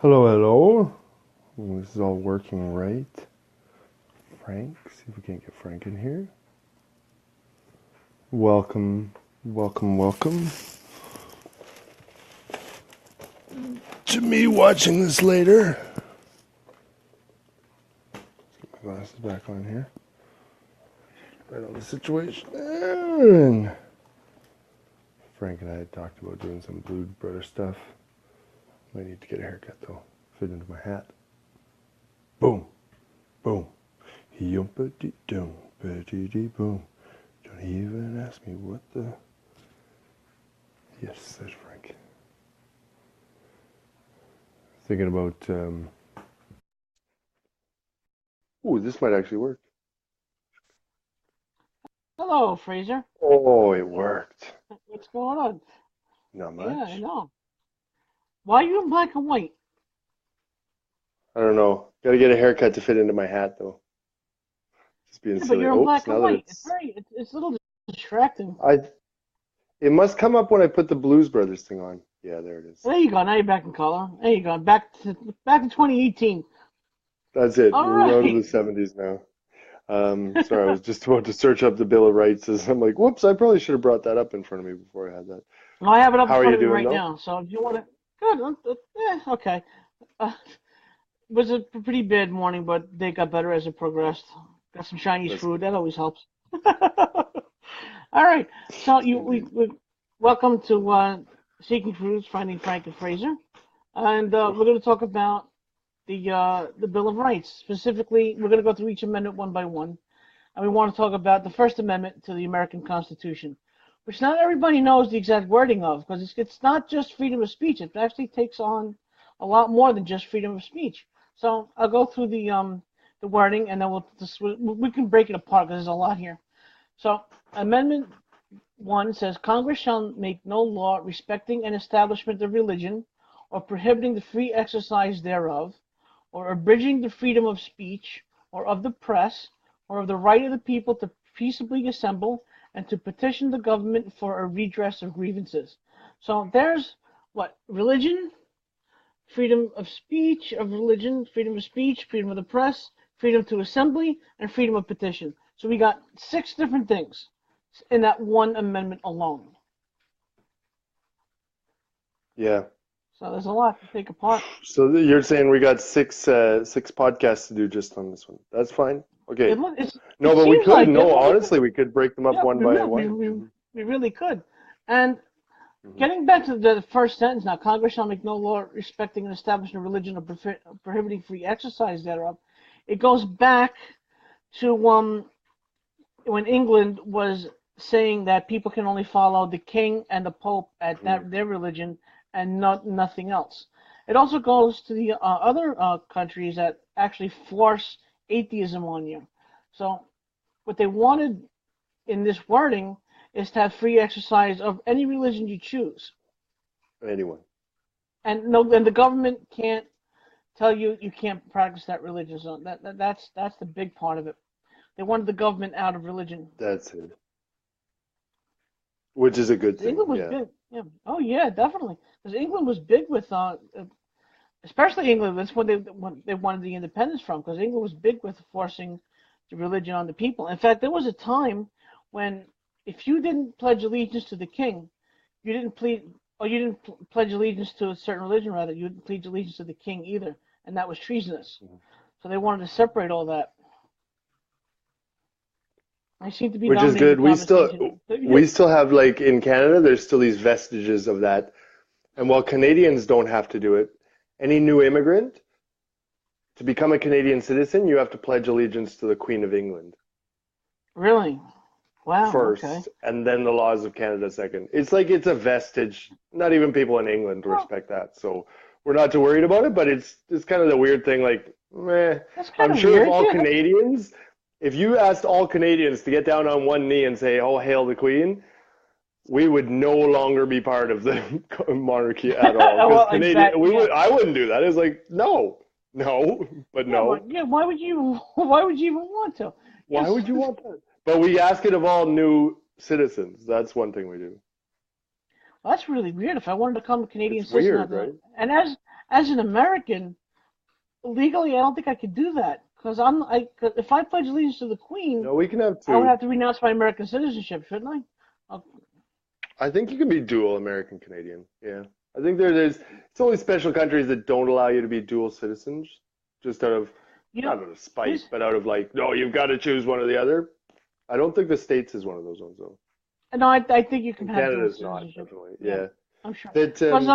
Hello, hello. This is all working right. Frank, see if we can't get Frank in here. Welcome, welcome to me watching this later. Get my glasses back on here. Right on the situation. And Frank and I had talked about doing some Blue Brother stuff. Might need to get a haircut though. Fit into my hat. Boom, boom. Yumpa-dee-dum, ba-dee-dee-boom. Don't even ask me what the... Yes, said Frank. Thinking about... Ooh, this might actually work. Hello, Fraser. Oh, it worked. What's going on? Not Yeah, I much. know. Why are you in black and white? I don't know. Got to get a haircut to fit into my hat, though. Just being Yeah, but silly. you're in Oops, black and now that white. it's... It's a little distracting. I... It must come up when I put the Blues Brothers thing on. Yeah, there it is. There you go. Now you're back in color. There you go. Back to 2018. That's it. All We're out of the right. 70s now. Sorry, I was just about to search up the Bill of Rights. As I'm like, whoops, I probably should have brought that up in front of me before I had that. Well, I have it up in How are front you of me doing, right though? now. So if you want to, good. Okay. Uh, it was a pretty bad morning, but they got better as it progressed. Got some Chinese That's food. good. That always helps. All right. So Indeed. welcome to Seeking Truth, Finding Frank and Fraser, and we're going to talk about the Bill of Rights. Specifically, we're going to go through each amendment one by one, and we want to talk about the First Amendment to the American Constitution, which not everybody knows the exact wording of, because it's not just freedom of speech. It actually takes on a lot more than just freedom of speech. So I'll go through the wording, and then we can break it apart because there's a lot here. So Amendment 1 says Congress shall make no law respecting an establishment of religion or prohibiting the free exercise thereof, or abridging the freedom of speech, or of the press, or of the right of the people to peaceably assemble and to petition the government for a redress of grievances. So there's what? Religion, freedom of speech, of religion, freedom of speech, freedom of the press, freedom to assembly, and freedom of petition. So we got 6 different things in that one amendment alone. Yeah. So there's a lot to take apart. So you're saying we got six podcasts to do just on this one. That's fine. Okay. It No, but we seems could. like it, No, but honestly, we could break them up yeah, one we by really, one. we really could. And Hmm. getting back to the first sentence now, Congress shall make no law respecting an establishment of religion or prohibiting free exercise thereof. It goes back to when England was saying that people can only follow the king and the pope at Hmm. their religion and nothing else. It also goes to the other countries that actually force atheism on you. So what they wanted in this wording is to have free exercise of any religion you choose, Anyone. and no, and the government can't tell you you can't practice that religion. So that's the big part of it. They wanted the government out of religion. That's it. Which is a good thing. England was Yeah. big. Yeah. Oh yeah, definitely. Because England was big with, especially England. That's when they wanted the independence from. Because England was big with forcing the religion on the people. In fact, there was a time when if you didn't pledge allegiance to the king, you didn't plead, or you didn't pledge allegiance to a certain religion. Rather, you didn't pledge allegiance to the king either, and that was treasonous. Mhm. So they wanted to separate all that. I seem to be Which is dominating the good. conversation. We still have like in Canada, there's still these vestiges of that. And while Canadians don't have to do it, any new immigrant to become a Canadian citizen, you have to pledge allegiance to the Queen of England Really? Wow. Okay. first, and then the laws of Canada second. It's like it's a vestige. Not even people in England Well, respect that, so we're not too worried about it. But it's kind of the weird thing. Like, meh. that's kind I'm of sure if weird. all Yeah. Canadians, if you asked all Canadians to get down on one knee and say, "Oh, hail the Queen," we would no longer be part of the monarchy at all. Because Well, Canadian, exactly. Yeah. I wouldn't do that. It's like no, no, but Yeah. But no. yeah. Why would you? Why would you even want to? Why Yes. would you want that? But we ask it of all new citizens. That's one thing we do. Well, that's really weird. If I wanted to become a Canadian It's citizen, weird, right? and as an American, legally, I don't think I could do that because 'cause if I pledge allegiance to the Queen, No, we can have I would two. have to renounce my American citizenship, shouldn't I? I think you can be dual American Canadian. Yeah. I think there's it's only special countries that don't allow you to be dual citizens, just out of You not know, out of spite, here's but out of like, no, you've got to choose one or the other. I don't think the States is one of those ones though. no, I think you can And have dual Canada's not, citizenship. definitely. Yeah, Yeah. I'm sure. That Because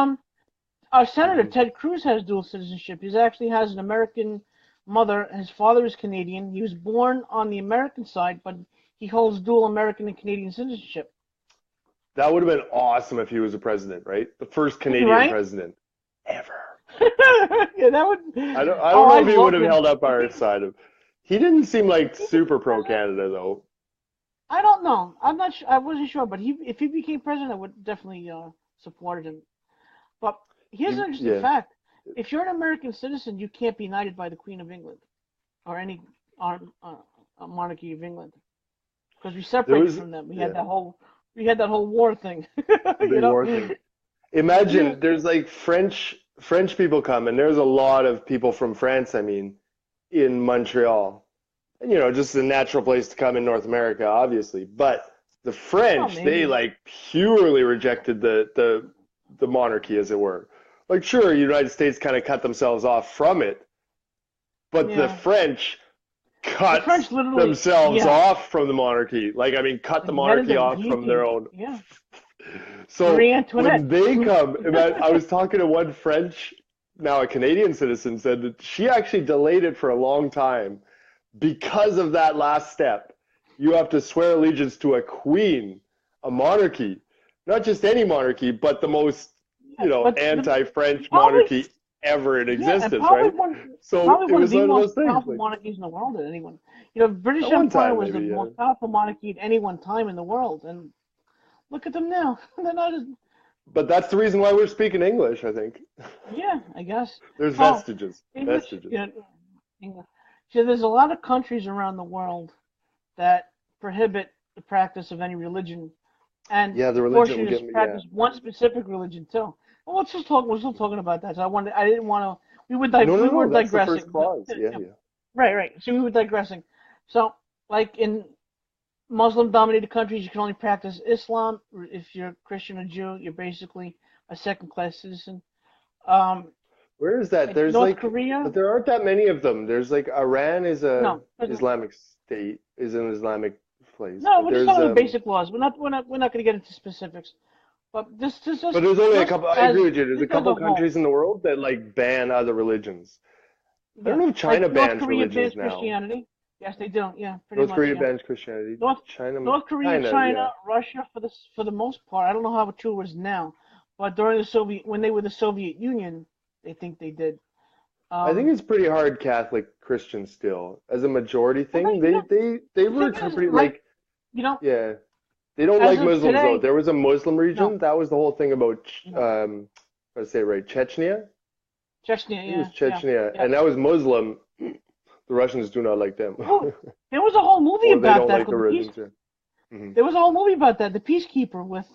our senator mhm. Ted Cruz has dual citizenship. He actually has an American mother. His father is Canadian. He was born on the American side, but he holds dual American and Canadian citizenship. That would have been awesome if he was a president, right? The first Canadian Right? president ever. Yeah, that would. I Oh, don't know I if he would love have him. held up If our he side of. He didn't seem like if he became super pro president, Canada though. I don't know. I'm not. I wasn't sure, but if he became president, I would definitely supported him. But here's an interesting Yeah. fact: if you're an American citizen, you can't be knighted by the Queen of England or any monarchy of England because we There separated was from them. yeah, We had that whole war thing. the You big know? war thing. Yeah. Imagine there's like French people come, and there's a lot of people from France, I mean, in Montreal. And just a natural place to come in North America, obviously. But the Oh, French, they maybe. like purely rejected the monarchy, as it were. Like, sure, United States kind of cut themselves off from it, but the Yeah. French The cut French literally. themselves Yeah. off from the monarchy. Like, I mean, cut the Beheaded monarchy them. off from their Guillotine. own. Yeah. So Marie Antoinette. when they come, I was talking to one French, now a Canadian citizen, said that she actually delayed it for a long time because of that last step. You have to swear allegiance to a queen, a monarchy, not just any monarchy, but the most, Yeah. But anti-French probably. monarchy ever in Yeah, and existence, right? So probably it one of was the one of most those things. powerful Like monarchies in the world at anyone. at British one Empire time, was the maybe, yeah. most powerful monarchy at any one time in the world, and look at them now. They're not as. But that's the reason why we're speaking English, I think. Yeah, I guess. There's Well, vestiges, English. vestiges. English. So there's a lot of countries around the world that prohibit the practice of any religion, and Yeah, the religion will fortunately, get is me. Yeah, practice one specific religion too. Well, let's just talk. We're still talking about that. So I didn't want to. no, no, We were no. That's the first digressing. clause. Yeah, yeah. Right, right. So we were digressing. So, like in Muslim-dominated countries, you can only practice Islam. If you're Christian or Jew, you're basically a second-class citizen. Um, Where is that? like There's North like, Korea, but there aren't that many of them. There's like Iran is a no, there's no. Islamic state, is an Islamic place, No, but we're just there's talking about basic laws. We're not going to get into specifics. But but there's only a just couple. I as agree with you. There's a just as couple a whole, countries in the world that like ban other religions. I don't yeah. know if China Like North bans Korea religions bans now. Christianity. Yes, they do. Yeah, pretty North much. Korea Yeah. bans Christianity. North China, North Korea, China, yeah. China, Russia for the most part. I don't know how true it is now, but during the Soviet when they were the Soviet Union, they think they did. I think Um, it's pretty hard Catholic Christian still as a majority well, thing. you They the were thing is, pretty like like you know, yeah. They don't as like of Muslims though. today, There was a Muslim no, region. That was the whole thing about no, if I say it right, Chechnya. Chechnya, I think it was yeah, yeah, Chechnya, yeah. and that was Muslim. The Russians do not like them, Well, there was a whole movie or they about don't that like called the religions. Yeah. Hmm. There was a whole movie about that, The Peacekeeper, with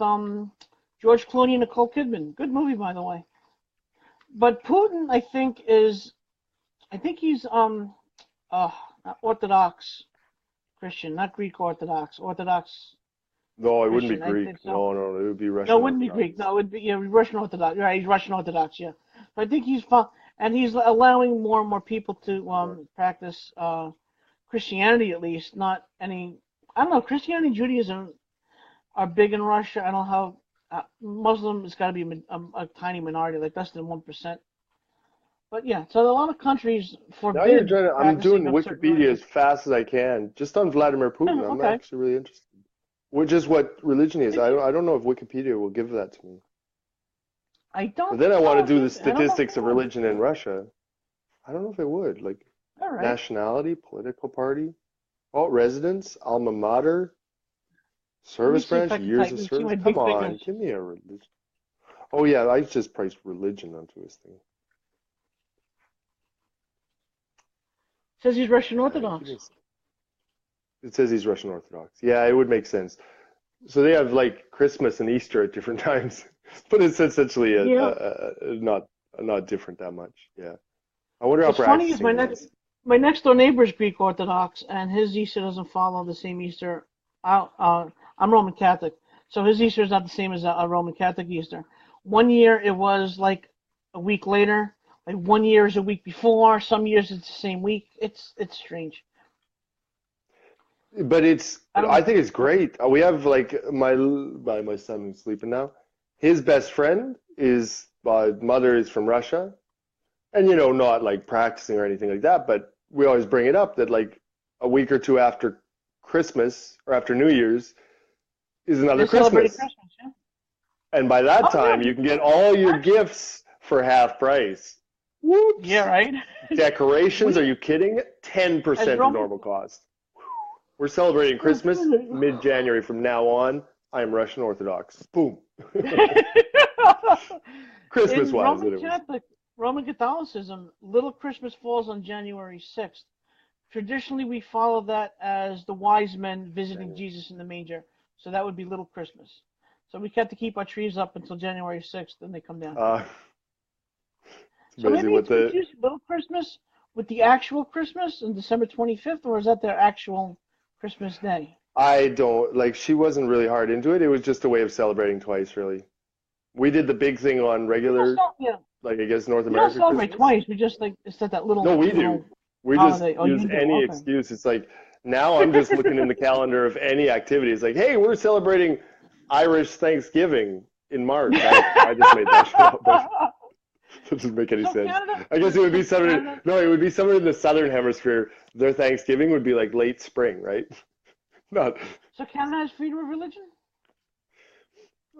George Clooney and Nicole Kidman. Good movie, by the way. But Putin, I think he's uh not Orthodox Christian, not Greek Orthodox, Orthodox No, it wouldn't be Christian. I Greek. think so. No, no, it would be No, Russian it wouldn't be Orthodox. Greek. No, it would be yeah, Russian Orthodox. Right, he's Russian Orthodox. Yeah. So I think and he's allowing more and more people to Yeah. practice Christianity at least, not any. I don't know. Christianity and Judaism are big in Russia. I don't know how Muslim has got to be a tiny minority, like less than 1%. But yeah, so a lot of countries Now you're forbid trying to. I'm doing practicing of certain Wikipedia as religions. fast as I can, just on Vladimir Yeah, Putin. I'm okay. actually really interested. Which is what religion is. Did you? I don't know if Wikipedia will give that to me. I But don't then I want to know if do the I don't know if statistics they of would. religion in Russia. I don't know if it would. Like All right. nationality, political party, alt residence, alma mater, Let me service see if branch, I can years type. of Let me see service. my Come big on, fingers. give me a religion. Oh yeah, I just priced religion onto his thing. It says he's Russian Give Orthodox. me it says he's Russian Orthodox. Yeah, it would make sense. So they have like Christmas and Easter at different times, but it's essentially Yeah. not not different that much. Yeah. I wonder how What's funny is practicing he was. my next door neighbor is Greek Orthodox, and his Easter doesn't follow the same Easter. I'm Roman Catholic, so his Easter is not the same as a Roman Catholic Easter. One year it was like a week later, like one year is a week before. Some years it's the same week. It's strange. But I don't I know. think it's great. We have like my son who's sleeping now. His best friend is mother is from Russia, and not like practicing or anything like that. But we always bring it up that like a week or two after Christmas or after New Year's is another They're celebrating Christmas, Christmas, yeah. and by that Oh time yeah, you can get all your actually, gifts for half price. yeah, Whoops! right. Decorations? Are We you kidding? as 10% of Roman. normal cost. We're celebrating Christmas mid-January from now on. I am Russian Orthodox. Boom. In Christmas-wise, anyways. Roman Catholicism, Little Christmas falls on January 6th. Traditionally, we follow that as the wise men visiting Jesus in the manger. So that would be Little Christmas. So we have to keep our trees up until January 6th, then they come down. Uh, it's So amazing maybe what it's the. confusing Little Christmas with the actual Christmas on December 25th, or is that their actual Christmas day? I don't like. She wasn't really hard into it. It was just a way of celebrating twice, really. We did the big thing on We don't regular, celebrate, yeah, like I guess North we don't America celebrate Christmas. twice. We just like it's that No, we do. little We just holiday. Oh, use you do? any Okay. excuse. It's like now I'm just looking in the calendar of any activity. It's like, hey, we're celebrating Irish Thanksgiving in March. I just made that shit up, but it doesn't make any So sense. Canada, I guess it would be somewhere. Canada. No, it would be somewhere in the southern hemisphere. Their Thanksgiving would be like late spring, right? Not. So Canada has freedom of religion?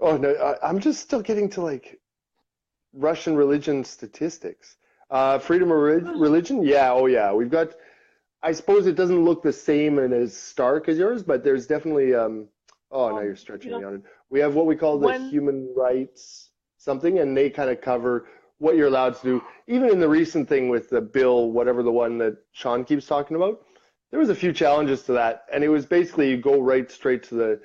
Oh no, I'm just still getting to like Russian religion statistics. Freedom of Because religion? Yeah, oh yeah. We've got. I suppose it doesn't look the same and as stark as yours, but there's definitely. Oh, now you're you stretching me know, on it. We have what we call the when human rights something, and they kind of cover what you're allowed to do. Even in the recent thing with the bill, whatever the one that Sean keeps talking about, there was a few challenges to that, and it was basically you go right straight to the.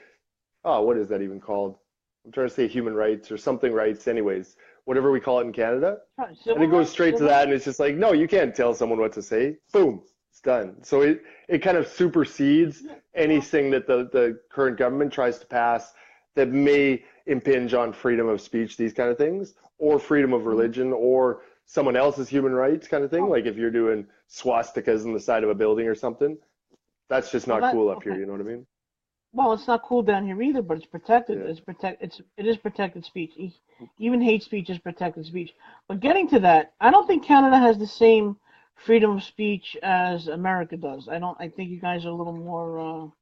Oh, what is that even called? I'm trying to say human rights or something rights, anyways, whatever we call it in Canada. And civil it goes rights, straight to civil that, and rights. it's just like, no, you can't tell someone what to say. Boom, it's done. So it kind of supersedes Yeah, well, anything that the current government tries to pass that may impinge on freedom of speech, these kind of things, or freedom of mhm. religion, or someone else's human rights kind of thing. Oh, Like if you're doing swastikas on the side of a building or something, that's just well not that cool up here. okay. You know what I mean? Well, it's not cool down here either, but it's protected. Yeah. It is protected speech. Even hate speech is protected speech. But getting to that, I don't think Canada has the same freedom of speech as America does. I don't. I think you guys are a little more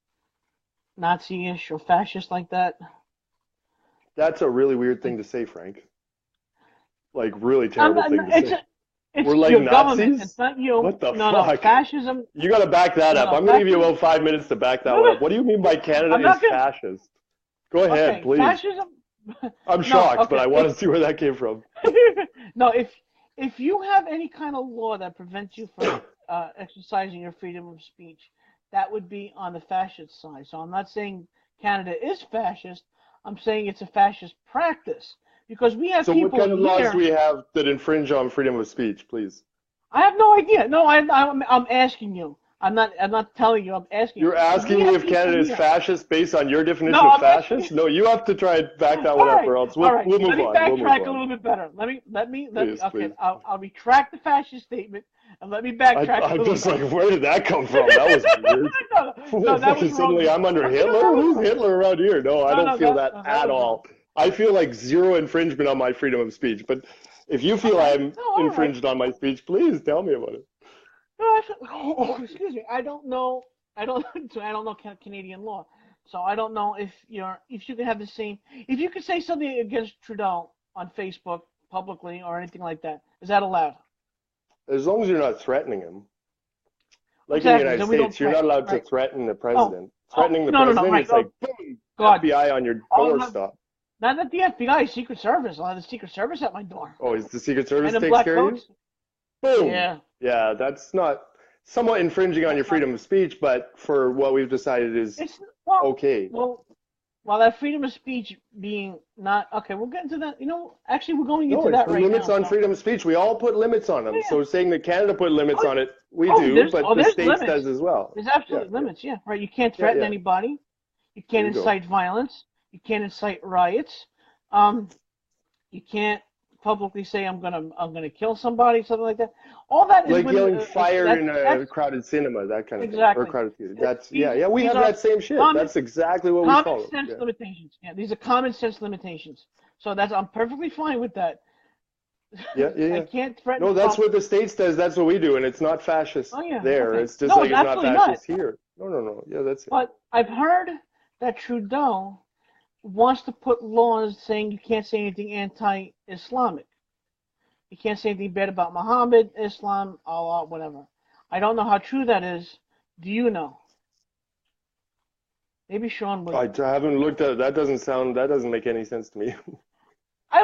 Nazi-ish or fascist like that. That's a really weird Like, thing to say, Frank. Like, really I'm terrible not, thing to it's say. it's We're like your government. It's Nazis? not you. What the No, no, fuck? fascism. You got to back that No, up. no, I'm going to give you fascism. about 5 minutes to back that No, one no. up. What do you mean by Canada I'm is not gonna. fascist? Go ahead, Okay, please. fascism. I'm No, shocked, but okay. I want to see where that came from. No, if you have any kind of law that prevents you from exercising your freedom of speech, that would be on the fascist side. So I'm not saying Canada is fascist. I'm saying it's a fascist practice because we have So, what people kind of laws do here. we have that infringe on freedom of speech, please? I have no idea. No, I'm asking you. I'm not telling you. I'm asking You're because we asking me have if people Canada is here. fascist based on your definition No, of I'm asking. fascist? No, you have to try and back that All one up, right, or else all we'll, right. we'll Let move me on. We'll move backtrack a on. little bit better. Let me. Please, Okay, please. I'll retract the fascist statement and let me backtrack a I'm little just like, better. where did that come from? That was weird. No, no, that was wrong. Suddenly I'm under No, Hitler? that was Who's wrong. Hitler around here? No, I No, don't no, feel that that at was wrong. all. I feel like zero infringement on my freedom of speech. But if you feel Okay, I'm no, all right. infringed on my speech, please tell me about it. No, excuse me. I don't know. I don't. I don't know Canadian law, so I don't know if you can have the same. If you could say something against Trudeau on Facebook publicly or anything like that, is that allowed? As long as you're not threatening him. Like in the Exactly. United So we don't States, you're not threaten, allowed to right? threaten the Oh, president. oh, Threatening the no, no, no, president, right. it's Oh, like, boom, God. FBI on your Oh, no, doorstep. not the FBI, Secret Service. I'll have the Secret Service at my door. Oh, is the Secret Men Service in takes black care of you? coats. Boom. Yeah, Yeah, that's not somewhat infringing on your that's not. freedom of speech, but for what we've decided is It's well, okay. well. While that freedom of speech being not okay, we'll get into that. Actually, we're going No, into it's that the right limits now. on So freedom of speech. We all put limits on them. yeah. So saying that Canada put limits Oh, on it, we oh, do, there's but oh, the there's States limits. does as well. There's Yeah, absolute yeah, limits. Yeah, right. You can't yeah, threaten yeah. anybody. You There can't you go. incite violence. You can't incite riots. Um, you can't publicly say I'm gonna kill somebody, something like that. All that is Like when yelling fire in a that's crowded cinema, that kind of thing, or exactly. crowded theater. That's yeah, These yeah. We these have are that same shit. common That's exactly what we common follow. sense Yeah, limitations. Yeah, these are common sense limitations. So that's I'm perfectly fine with that. yeah, yeah, I yeah. can't threaten No, that's pop. what the States does. That's what we do, and it's not fascist Oh yeah, there. okay. It's just No, like it's it's not absolutely not. fascist here. No, no, no. Yeah, that's it. But I've heard that Trudeau wants to put laws saying you can't say anything anti-Islamic. You can't say anything bad about Muhammad, Islam, Allah, whatever. I don't know how true that is. Do you know? Maybe Sean would. I haven't looked at it. That doesn't sound. That doesn't make any sense to me.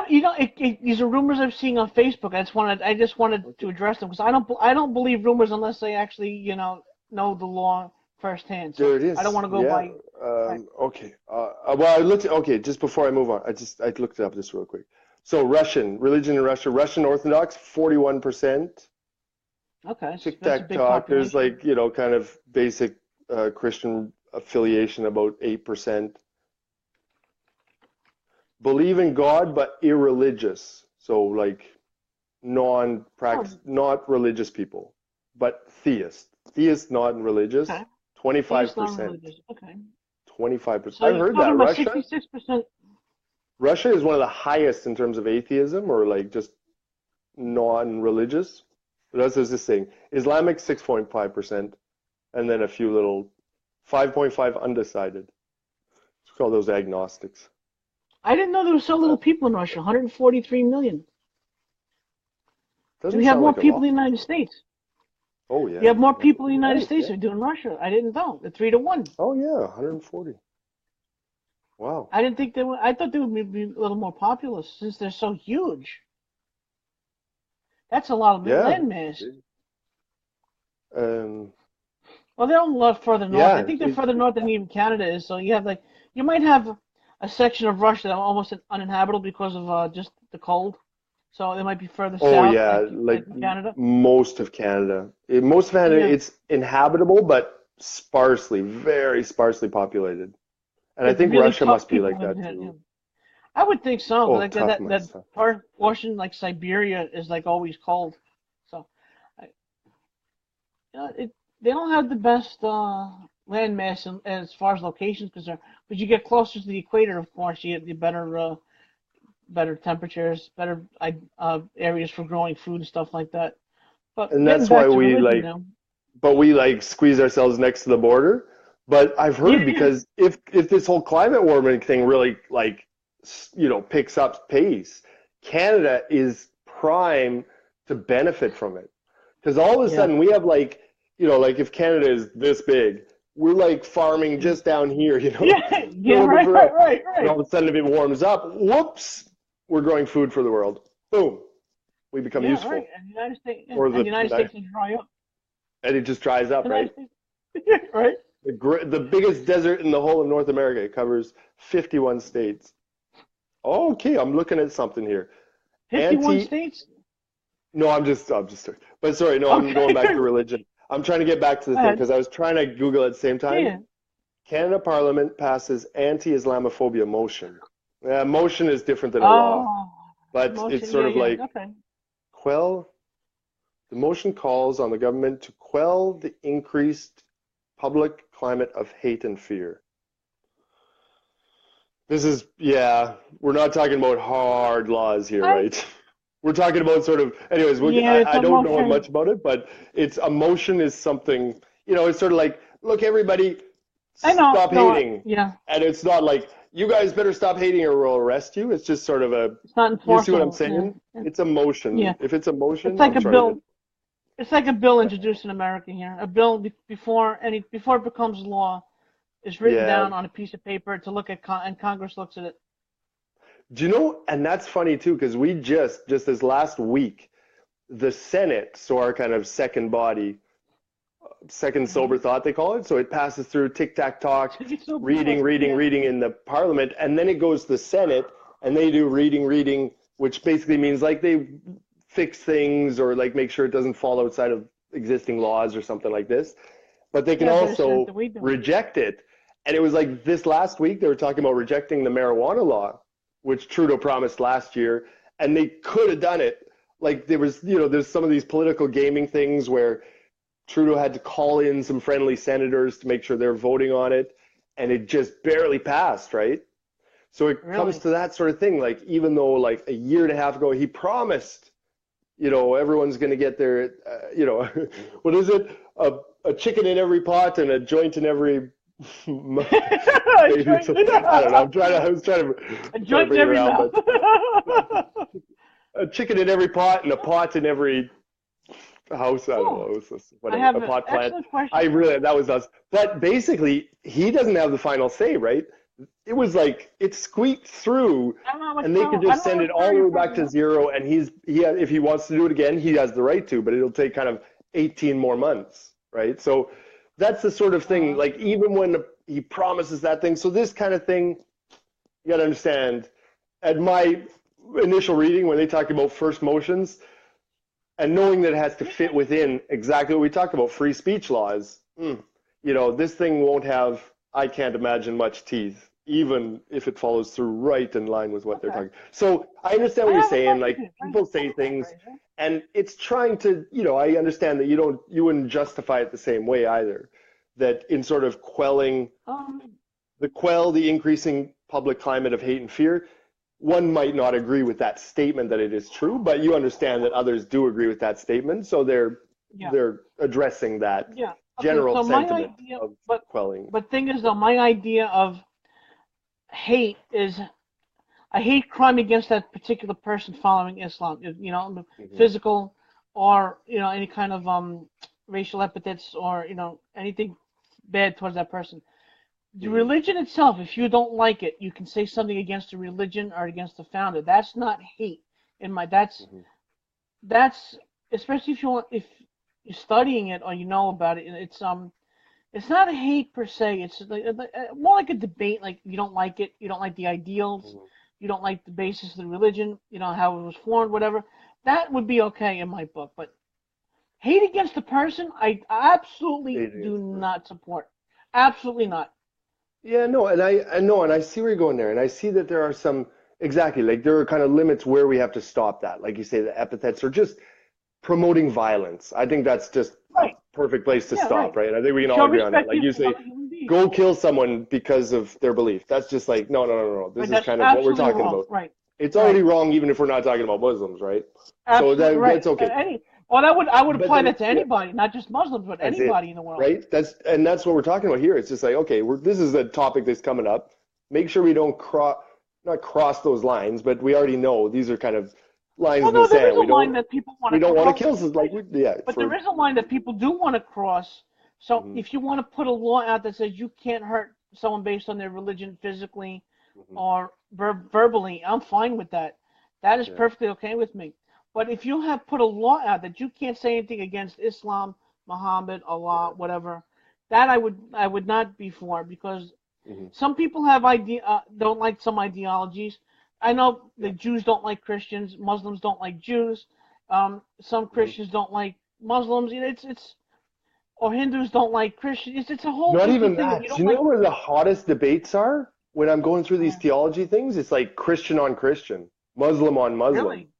These are rumors I'm seeing on Facebook. I just wanted to Okay. address them because I don't believe rumors unless they actually, know the law firsthand. So There it I don't is. want to go Yeah. by, right. Okay. Well, I looked. Okay, just before I move on, I looked it up just real quick. So Russian religion in Russia, Russian Orthodox, 41%. Okay, Tic that's a Tac big Talk. There's population. like kind of basic Christian affiliation, about 8%. Believe in God but irreligious. So like Oh, non-practice, not religious people, but theist. Theist, not religious, okay. Theists, 25%. non-religious. Okay. 25%. So I've you're heard talking that. about Russia, 66%. Russia is one of the highest in terms of atheism or like just non-religious. But that's just this thing. Islamic 6.5%, and then a few little 5.5 undecided. Let's call those agnostics. I didn't know there were so little That people in Russia. 143 million. So doesn't we have sound more like a people lot. in the United States. Oh You yeah, have more yeah. people in the United Right, States yeah. than do in Russia. I didn't know. The 3-1. Oh yeah, 140. Wow. I didn't think they were. I thought they would be a little more populous since they're so huge. That's a lot of Yeah. land mass. Um, Well, they're a lot further north. I yeah, think they're further north than even Canada is. So you might have a section of Russia that are almost uninhabitable because of just the cold. So they might be further oh south, yeah, like like in Canada. most of Canada. Most of Canada, Yeah, it's inhabitable, but sparsely, very sparsely populated. And I yeah, the think really Russia tough must be people like live that there. Yeah. too. I would think so, Oh, because like tough, that tough. portion like Siberia is like always cold. So, I, they don't have the best land mass as far as locations concerned. But you get closer to the equator, of course, you get the better temperatures, better areas for growing food and stuff like that. But And getting that's why back to we religion like, now. but we like squeeze ourselves next to the border. But I've Yeah, heard yeah, because if this whole climate warming thing really like picks up pace, Canada is prime to benefit from it. Because all of a yeah, sudden we have like like if Canada is this big, we're like farming yeah, just down here, yeah, a yeah. little bit Right, further right, up. right, And right. all of a sudden if it warms up, whoops, we're growing food for the world. Boom, we become Yeah, right. useful. And the United States, yeah, Or and the United States will dry up. and it just dries up, The right? United States, right? The biggest desert in the whole of North America. It covers 51 states. Okay, I'm looking at something here. 51 Anti, states. no, I'm just, but sorry, no, I'm going Okay, back to religion. I'm trying to get back to the go thing ahead. because I was trying to Google at the same time. Yeah. Canada Parliament passes anti-Islamophobia motion. Motion is different than a law, Oh, but it's motion. sort Yeah, of yeah. like Okay. quell. The motion calls on the government to quell the increased public climate of hate and fear. This is, yeah, we're not talking about hard laws here, I. right? We're talking about sort of, anyways, Yeah, it's I a don't know motion. much about it, but it's emotion is something, it's sort of like, look, everybody, I know. stop No. hating. Yeah. And it's not like, you guys better stop hating or we'll arrest you. It's just sort of It's not you see what I'm enforceable. Yeah. saying? Yeah. It's emotion. Yeah. If it's It's emotion, like I'm a sorry bill. that, It's like a bill introduced in America here. A bill before it becomes law is written yeah. down on a piece of paper to look at and Congress looks at it. Do you know, and that's funny too, because we just this last week, the Senate, so our kind of second body, second Mm-hmm. sober thought, they call it. So it passes through tic-tac-talk, Second sober reading, thought. reading, Yeah. reading in the parliament, and then it goes to the Senate, and they do reading, reading, which basically means like they fix things or like make sure it doesn't fall outside of existing laws or something like this. But they can Yeah, better sense also than we do. reject it. And it was like this last week, they were talking about rejecting the marijuana law, which Trudeau promised last year, and they could have done it. Like there was, there's some of these political gaming things where Trudeau had to call in some friendly senators to make sure they're voting on it, and it just barely passed, right? So it comes Really. to that sort of thing. Like even though like a year and a half ago he promised, everyone's going to get their, what is it? A chicken in every pot and a joint in every. A Maybe it's, joint, I don't know. I was a trying to joint in bring it every around, mouth. but a chicken in every pot and a pot in every house. I don't Oh, know. It was I whatever. have A an pot plant. excellent question I for really, you. that was us. But basically, he doesn't have the final say, right? It was like it squeaked through, I don't know how much and they could power. I just don't know how send it much power all the you're way back talking to about. zero. And if he wants to do it again, he has the right to. But it'll take kind of 18 more months, right? So that's the sort of thing. Uh, Like even when he promises that thing, so this kind of thing, you got to understand. At my initial reading, when they talk about first motions, and knowing that it has to fit within exactly what we talked about, free speech laws, this thing won't have, I can't imagine, much teeth, even if it follows through right in line with what they're okay. talking. So I understand I what you're have a saying. question for Like you, people say Fraser. things, Fraser. and it's trying to, I understand that you wouldn't justify it the same way either. That in sort of Um, quell the increasing public climate of hate and fear, one might not agree with that statement that it is true, but you understand that others do agree with that statement, so they're yeah, they're addressing that yeah. Okay, general so my sentiment idea, of but quelling. thing is though, my idea of hate is I hate crime against that particular person following Islam. Hmm. Physical or any kind of racial epithets or anything bad towards that person. The Hmm. religion itself, if you don't like it, you can say something against the religion or against the founder. That's not hate. In my Hmm. that's especially if you're studying it or you know about it. It's not a hate per se. It's more like a debate. Like you don't like it, you don't like the ideals, Hmm. you don't like the basis of the religion, how it was formed, whatever. That would be okay in my book. But hate against the person, I absolutely It do is the person. not support. Absolutely not. Yeah, no, and I know, and I see where you're going there, and I see that there are some exactly like there are kind of limits where we have to stop that. Like you say, the epithets are just promoting violence. I think that's just a Right. perfect place to Yeah. stop, Right. right? I think we can all Show agree on that. respect Like to you say, another human being. go kill someone because of their belief. That's just like, no, no, no, no, no. This Right. is That's kind of what we're absolutely talking wrong. about. Right. It's already Right. wrong, even if we're not talking about Muslims, right? So Absolutely right. that's okay. Well, I would But apply then, that to yeah, anybody, not just Muslims, but that's it, anybody in the world. right? That's what we're talking about here. It's just like, okay, this is a topic that's coming up. Make sure we don't not cross those lines, but we already know these are kind of lines Well, in the no, there is sand. a line that people want We to don't want to cross. kill, like yeah, But there is a line that people do want to cross. So hmm if you want to put a law out that says you can't hurt someone based on their religion physically hmm or verbally, I'm fine with that. That is yeah, perfectly okay with me. But if you have put a law out that you can't say anything against Islam, Muhammad, Allah, yeah, whatever, that I would not be for because hmm some people have don't like some ideologies. I know the yeah. Jews don't like Christians, Muslims don't like Jews, some hmm Christians don't like Muslims. It's or Hindus don't like Christians. It's a whole Not goofy even thing that you that. Do don't you like. know where the hottest debates are? When I'm going through these Uh, theology things, it's like Christian on Christian, Muslim on Muslim. really?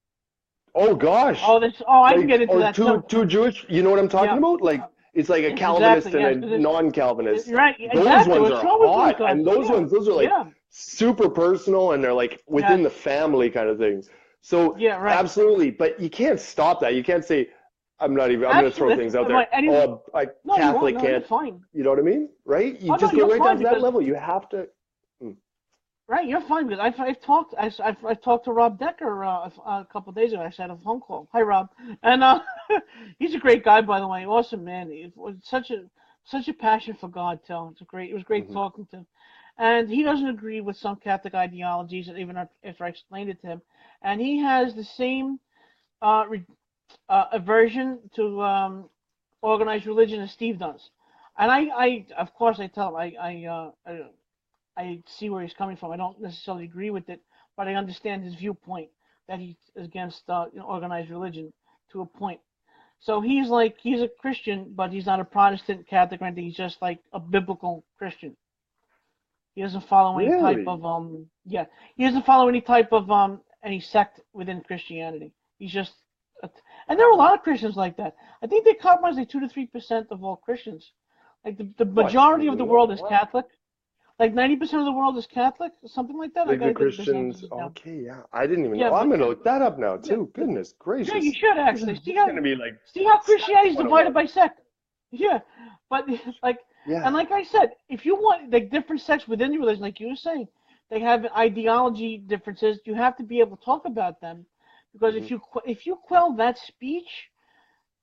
Oh gosh. Oh, I can Like, get into or that too. two Jewish, you know what I'm talking Yeah. about? Like, it's like a Yes, exactly. Calvinist and Yes, a because non-Calvinist. right, Those exactly. ones What's are wrong with those hot. guys? And those Yeah, ones, those are like yeah, super personal and they're like within yes, the family kind of thing. So yeah, right. absolutely, but you can't stop that. You can't say, I'm going to throw Absolutely. things out there. Right. Any, Oh, a no, you won't. Catholic No, you're can't, fine. you know what I mean? Right? You Oh no, just go you're right down fine to that because level. You have to. Mm, right, you're fine because I've talked to Rob Decker a couple of days ago. I had a phone call. Hi, Rob, and he's a great guy, by the way. Awesome man. He was such a passion for God. Too. It was great mhm. talking to him. And he doesn't agree with some Catholic ideologies, even after I explained it to him. And he has the same uh, re, aversion to organized religion as Steve does. And I of course, I tell him I see where he's coming from. I don't necessarily agree with it, but I understand his viewpoint that he's against organized religion to a point. So he's a Christian, but he's not a Protestant, Catholic, or anything. He's just like a biblical Christian. He doesn't follow any type Really? of yeah. He doesn't follow any type of any sect within Christianity. He's just a, and there are a lot of Christians like that. I think they comprise like 2 to 3% of all Christians. Like the Oh, I didn't majority of even the know world that. is Wow. Catholic. Like 90% of the world is Catholic, something like that. I Like the gotta get the Christians. percentages down. Okay, yeah. I didn't even know. Yeah, Oh, I'm but gonna look that up now yeah, too. but Goodness yeah, you gracious. should This actually is this is gonna be like see how sex Christianity is divided 101. by sect. Yeah, but like and Yeah. like I said, if you want like different sects within your religion, like you were saying, they have ideology differences. You have to be able to talk about them because Hmm. if you quell that speech,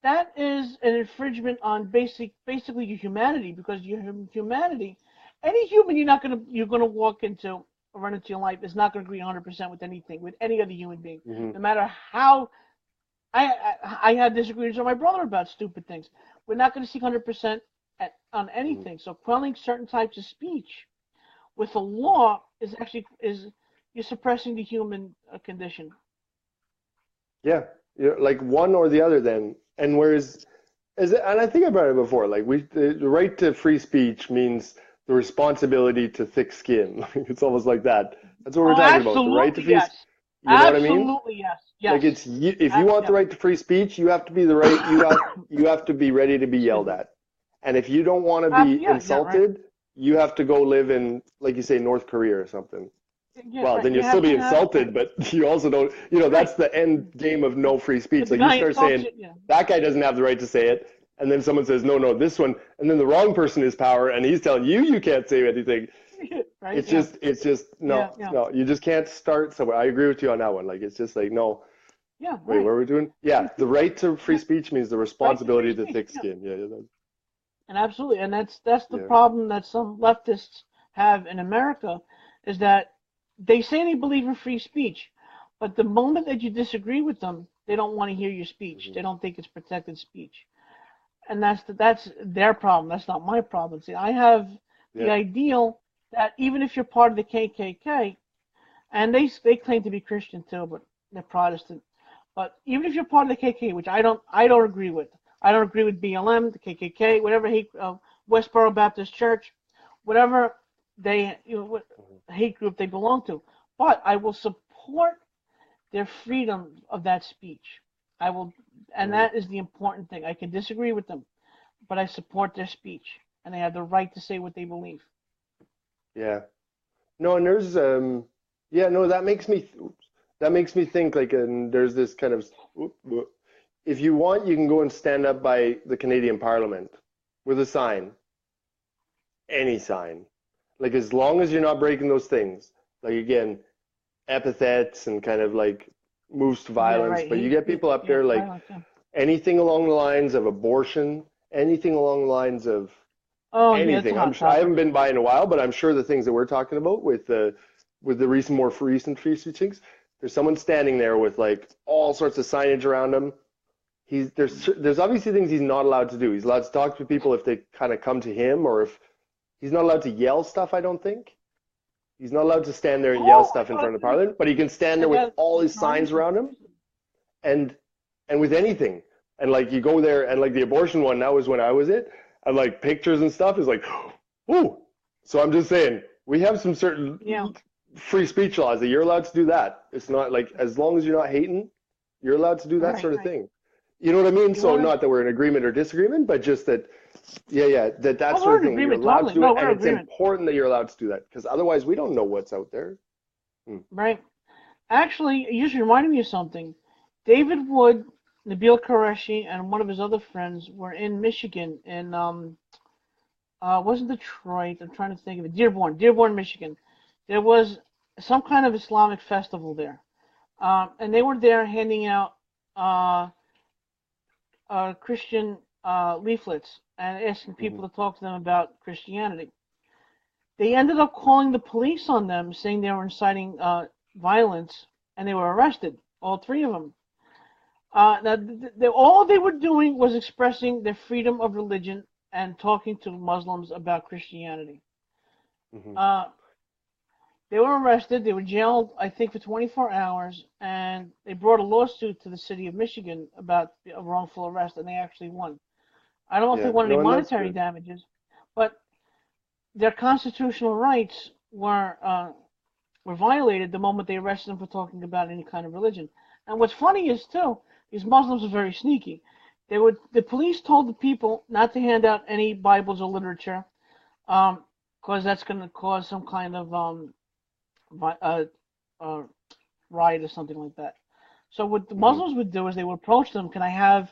that is an infringement on basically your humanity because your humanity, any human you're gonna walk into or run into your life is not gonna agree 100% with anything with any other human being, Hmm. no matter how I had disagreements with my brother about stupid things. We're not going to seek 100% on Hmm. anything. So quelling certain types of speech with a law is you're suppressing the human condition. Yeah. Yeah. Like one or the other then. And whereas and I think I brought it before, like the right to free speech means the responsibility to thick skin. It's almost like that. That's what we're Oh, talking about. The right to absolutely free, yes, you know what I mean? absolutely yes, Like yes. if you want the Yep. right to free speech, you have to be the right you have to be ready to be Excuse yelled me. at. And if you don't want to be Yeah, yeah, right. insulted, you have to go live in, like you say, North Korea or something. Yeah, Well, right. then You you'll still have be to have insulted, but you also don't, right. that's the end game of no free speech. If the Like you guy start insults saying, you, yeah, that guy doesn't have the right to say it. And then someone says, no, no, this one. And then the wrong person is power and he's telling you, you can't say anything. right, yeah, It's just, yeah, no, yeah, no, you just can't start somewhere. I agree with you on that one. Like, it's just like, no, yeah, wait, what right. are we doing? Yeah, the right to free Yeah, speech means the right to free responsibility to speech. thick Yeah. skin. Yeah, yeah, And absolutely, and that's the yeah. problem that some leftists have in America is that they say they believe in free speech, but the moment that you disagree with them, they don't want to hear your speech. Hmm. They don't think it's protected speech, and that's their problem. That's not my problem. See, I have the Yeah. ideal that even if you're part of the KKK, and they claim to be Christian too, but they're Protestant. But even if you're part of the KKK, which I don't agree with. I don't agree with BLM, the KKK, whatever Westboro Baptist Church, whatever what Hmm. hate group they belong to. But I will support their freedom of that speech. I will, and Hmm. that is the important thing. I can disagree with them, but I support their speech, and they have the right to say what they believe. Yeah. No, and there's yeah, no, that makes me think like, and there's this kind of, if you want, you can go and stand up by the Canadian Parliament with a sign, any sign. Like as long as you're not breaking those things. Like again, epithets and kind of like moves to Yeah, violence, right. but you Hate get speech. people up Yeah, there like violence. Yeah. anything along the lines of abortion, anything along the lines of Oh, yeah, it's a anything. I'm hot sure I topic. haven't been by in a while, but I'm sure the things that we're talking about with the more recent free speech things, there's someone standing there with like all sorts of signage around him. There's obviously things he's not allowed to do. He's allowed to talk to people if they kind of come to him, or if he's not allowed to yell stuff. I don't think he's not allowed to stand there and yell Oh, I stuff in thought front of Parliament, but he can stand there with that all the his signs signs. around him and with anything. And like you go there and like the abortion one, that was when I was it, and like pictures and stuff is like, ooh. So I'm just saying we have some Yeah, certain free speech laws that you're allowed to do that. It's not like as long as you're not hating, you're allowed to do that right, sort of right. thing. You know what I mean? You So want to? not that we're in agreement or disagreement, but just that, yeah, yeah, that Oh, sort we're of in thing. You're agreement allowed to totally. do it, No, and we're in it's agreement. important that you're allowed to do that because otherwise we don't know what's out there. Hmm. Right. Actually, you just reminded me of something. David Wood, Nabil Qureshi, and one of his other friends were in Michigan in wasn't Detroit. I'm trying to think of it. Dearborn, Michigan. There was some kind of Islamic festival there, and they were there handing out uh, Christian leaflets and asking Hmm. people to talk to them about Christianity. They ended up calling the police on them, saying they were inciting violence, and they were arrested, all three of them. Now, all they were doing was expressing their freedom of religion and talking to Muslims about Christianity. Hmm. Uh, they were arrested. They were jailed, I think, for 24 hours, and they brought a lawsuit to the city of Michigan about a wrongful arrest, and they actually won. I don't know if they Yeah, won any no, and that's monetary good. damages, but their constitutional rights were violated the moment they arrested them for talking about any kind of religion. And what's funny is too, these Muslims are very sneaky. The police told the people not to hand out any Bibles or literature, because that's going to cause some kind of uh, uh, riot or something like that. So what the Hmm. Muslims would do is they would approach them, can I have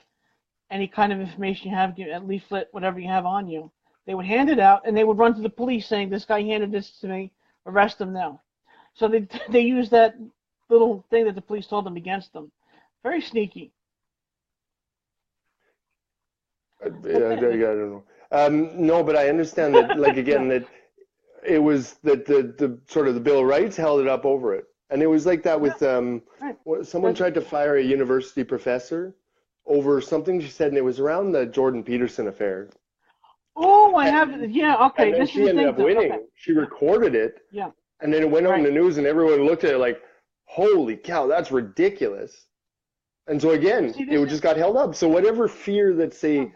any kind of information you have, a leaflet, whatever you have on you. They would hand it out, and they would run to the police saying, "This guy handed this to me. Arrest him now." So they they used that little thing that the police told them against them. Very sneaky. But Yeah, I don't know. No, but I understand that, like, yeah, again, that it was that the sort of the Bill of Rights held it up over it. And it was like that yeah, with right. someone That's, tried to fire a university professor over something she said, and it was around the Jordan Peterson affair. oh, I have. And Yeah, okay. then This is she the ended thing, up though. Okay. winning. She recorded it, Yeah. and then it went out in Right. the news, and everyone looked at it like, "Holy cow, that's ridiculous!" And so But again, see, it this is. just got held up. So whatever fear that Yeah. say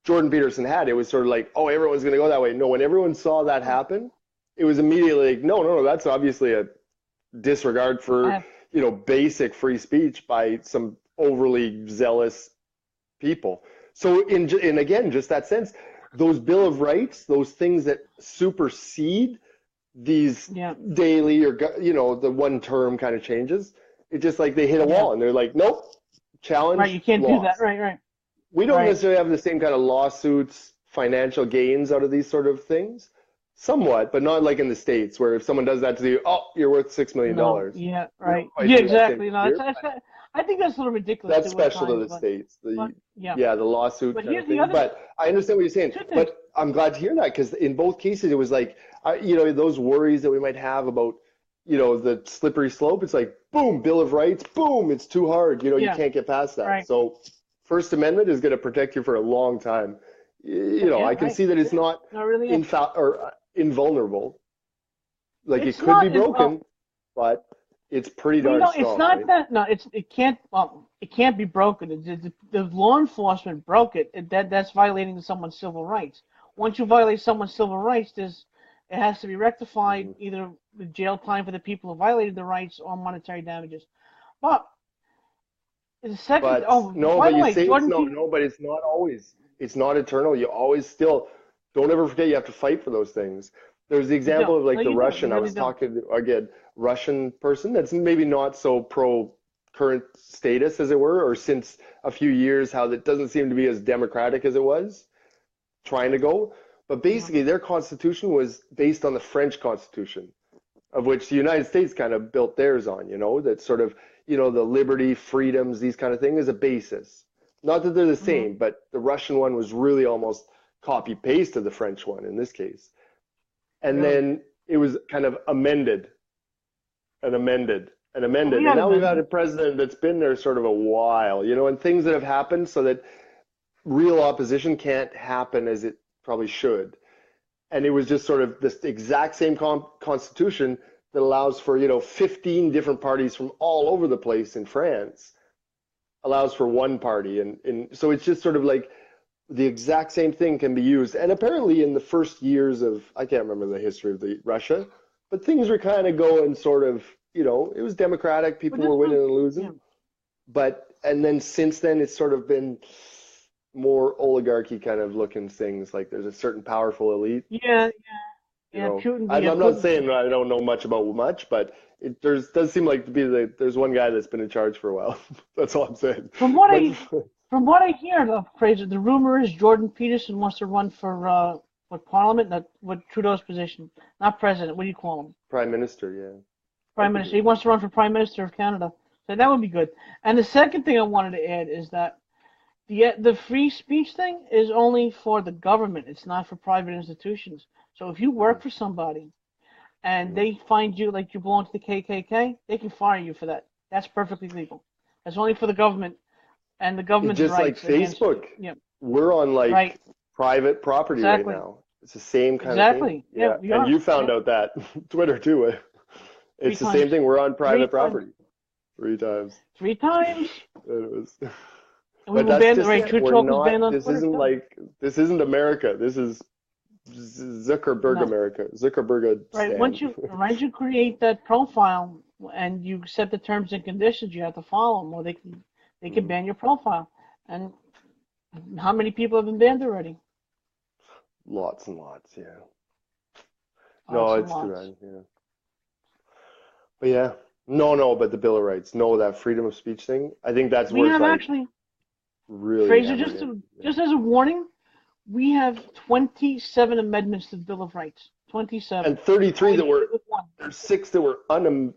Jordan Peterson had, it was sort of like, "Oh, everyone's going to go that way." No, when everyone saw that Oh, happen, it was immediately like, "No, no, no, that's obviously a disregard I for, have. basic free speech by some overly zealous people." So in again, just that sense, those Bill of Rights, those things that supersede these Yeah. daily or the one term kind of changes, it's just like they hit a Yeah. wall and they're like, nope, Right. challenge You can't do that. lost. Right. Right. We don't Right. necessarily have the same kind of lawsuits, financial gains out of these sort of things. Somewhat, but not like in the States where if someone does that to you, oh, you're worth $6 million No. dollars. Yeah. We don't Right. quite Yeah. do that same Exactly. thing No. here. I think that's a little ridiculous That's too at special to times. the States. But yeah. Yeah, the lawsuit But kind of here's the thing. other But I understand what you're saying. two things. But I'm glad to hear that because in both cases it was like, those worries that we might have about, the slippery slope. It's like, boom, Bill of Rights, boom, it's too hard. You Yeah. can't get past that. Right. So First Amendment is going to protect you for a long time. Yeah. I can Right. see that It it's is. not No, it really is. invulnerable. Like it It's could be not. broken, but it's pretty Well, darn it's strong, not right? that. No, it can't. It can't be broken. The law enforcement broke it. That's violating someone's civil rights. Once you violate someone's civil rights, it has to be rectified, Hmm. either the jail time for the people who violated the rights or monetary damages. But the second. But Oh, no, by but the you way, say it's Jordan no, Peterson. no, but it's not always. It's not eternal. You always still don't ever forget you have to fight for those things. There's the You do. example of No, like the you do. You Russian. I really was do. talking to, again, Russian person that's maybe not so pro current status as it were, or since a few years, how that doesn't seem to be as democratic as it was trying to go. But Yeah. basically, their constitution was based on the French Constitution, of which the United States kind of built theirs on, that sort of, the liberty, freedoms, these kind of things as a basis. Not that they're the Hmm. same, but the Russian one was really almost copy paste of the French one in this case. And Really. then it was kind of amended and amended and Well, we amended. And had now we've had a amendments. president that's been there sort of a while, and things that have happened so that real opposition can't happen as it probably should. And it was just sort of this exact same constitution that allows for 15 different parties from all over the place in France, allows for one party, and so it's just sort of like the exact same thing can be used. And apparently in the first years of, I can't remember the history of the Russia, but things were kind of going sort of, it was democratic, But people this were winning was. and Yeah. losing, but and then since then it's sort of been more oligarchy kind of looking things, like there's a certain powerful elite. Yeah. You Yeah. know, Putin. I'm, Yeah. I'm not Putin. saying I don't know much about much, but does seem like to be there's one guy that's been in charge for a while. That's all I'm saying. From what But I From what I hear, though, Fraser, the rumor is Jordan Peterson wants to run for what Parliament, not what Trudeau's position, not president. What do you call him? Prime Minister, yeah, that Prime could Minister. be He wants to run for Prime Minister of Canada. So that would be good. And the second thing I wanted to add is that the free speech thing is only for the government. It's not for private institutions. So if you work for somebody and mm-hmm. they find you like you belong to the KKK, they can fire you for that. That's perfectly legal. That's only for the government. and the It's government's just like rights against Facebook. it. Yeah, We're on like right. private property right Exactly. now. It's the same kind of thing. Exactly. Yeah, Yeah. we And are. you found Yep. out that Twitter too. Three It's the same times. thing. We're on Three private times. property 3 times. 3 times. It was, And we but were that's banned. just Right. it. True We're Talk was not, banned on Twitter too. this isn't America. This is Zuckerberg No. America. Zuckerberg Right. stand. Once you create that profile and you set the terms and conditions, you have to follow them, or they can Mhm. ban your profile. And how many people have been banned already? Lots and lots. Yeah. No, Lots and it's too lots. bad. Yeah. But yeah. No, but the Bill of Rights. No, that freedom of speech thing. I think that's We worth have like actually, really Fraser, hammering in. Yeah. just as a warning, we have 27 amendments to the Bill of Rights. 27. And 33 Only that did it were, with one. there's six that were un,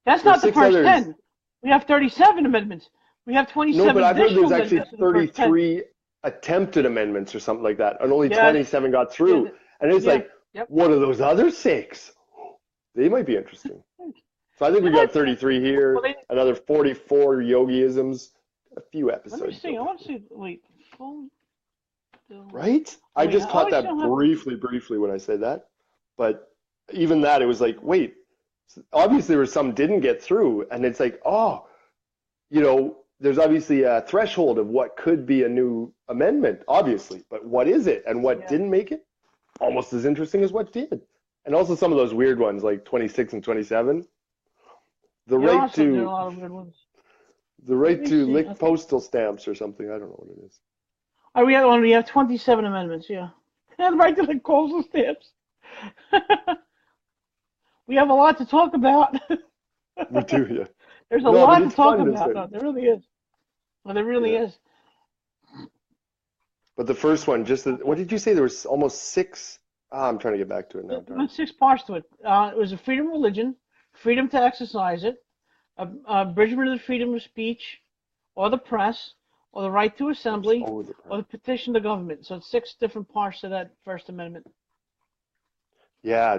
That's there's not the six first others. 10. We have 37 amendments. We have No, but 27 I've heard additional there's actually amendments to the first 10. 33 attempted amendments or something like that, and only Yeah, 27 got yeah, through. And it's yeah, like, yep. what are those other six? They might be interesting. So I think They we got might be. 33 Well, here, another 44 yogiisms, a few let me episodes see. of, I want to see. Wait, full bill. right? Oh, I yeah. just Oh, caught I that still have. briefly when I said that. But even that, it was like, wait, obviously there were some didn't get through. And it's like, oh, there's obviously a threshold of what could be a new amendment, obviously. But what is it? And what Yeah. didn't make it? Almost as interesting as what did. And also some of those weird ones like 26 and 27. The There are right some. There are a to lot of good ones. the Let right me to see. lick postal stamps or something. I don't know what it is. Oh, we have 27 amendments. Yeah. And right to the postal stamps. We have a lot to talk about. Me too, yeah. There's a No, but lot to it's talk fun to about. say. No, there really is. Well, there really Yeah. is. But the first one, what did you say? There was almost six. I'm trying to get back to it now. Darn. There's 6 parts to it. It was a freedom of religion, freedom to exercise it, abridgment of the freedom of speech, or the press, or the right to assembly, Oh, the or press. the petition to government. So it's 6 different parts to that First Amendment. Yeah,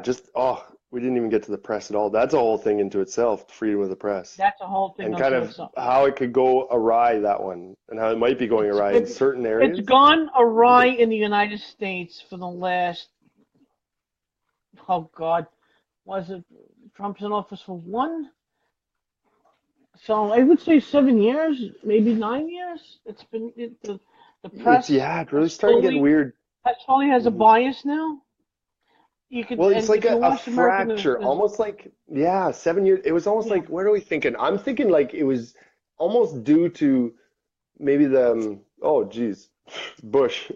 we didn't even get to the press at all. That's a whole thing into itself, freedom of the press, That's a whole thing and kind unto of itself. how it could go awry, that one, and how it might be going It's awry in it, certain it's areas. gone awry in the United States for the last, oh God, was it Trump's in office for one? So I would say 7 years, maybe 9 years. It's been the press It's really starting to get weird. slowly has a Mhm. bias now. You could, Well, it's and like if you a watch American news, fracture, almost like, yeah, 7 years. It was almost yeah, like, what are we thinking? I'm thinking like it was almost due to maybe oh, geez, Bush,